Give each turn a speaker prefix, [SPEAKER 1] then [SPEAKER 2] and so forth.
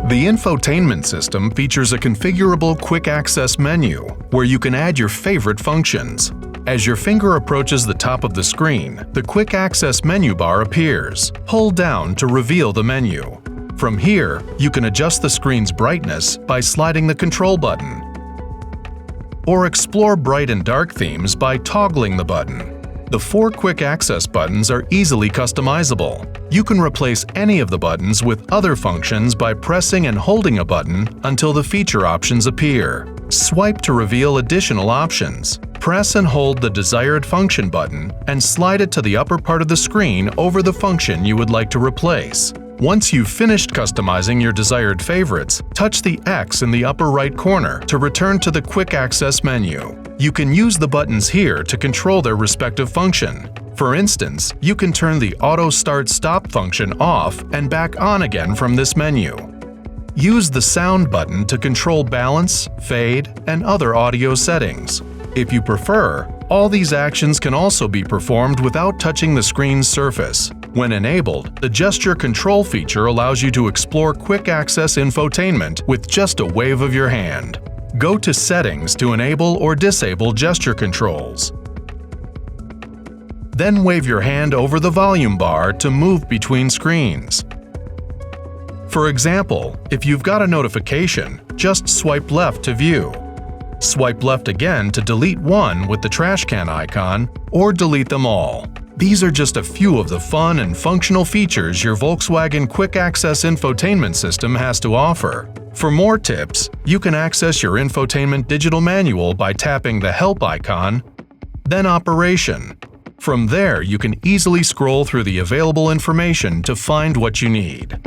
[SPEAKER 1] The infotainment system features a configurable quick access menu where you can add your favorite functions. As your finger approaches the top of the screen, the quick access menu bar appears. Pull down to reveal the menu. From here, you can adjust the screen's brightness by sliding the control button, or explore bright and dark themes by toggling the button. The 4 quick access buttons are easily customizable. You can replace any of the buttons with other functions by pressing and holding a button until the feature options appear. Swipe to reveal additional options. Press and hold the desired function button and slide it to the upper part of the screen over the function you would like to replace. Once you've finished customizing your desired favorites, touch the X in the upper right corner to return to the quick access menu. You can use the buttons here to control their respective function. For instance, you can turn the Auto Start Stop function off and back on again from this menu. Use the Sound button to control balance, fade, and other audio settings. If you prefer, all these actions can also be performed without touching the screen's surface. When enabled, the gesture control feature allows you to explore quick access infotainment with just a wave of your hand. Go to Settings to enable or disable gesture controls. Then wave your hand over the volume bar to move between screens. For example, if you've got a notification, just swipe left to view. Swipe left again to delete one with the trash can icon, or delete them all. These are just a few of the fun and functional features your Volkswagen Quick Access Infotainment System has to offer. For more tips, you can access your infotainment digital manual by tapping the Help icon, then Operation. From there, you can easily scroll through the available information to find what you need.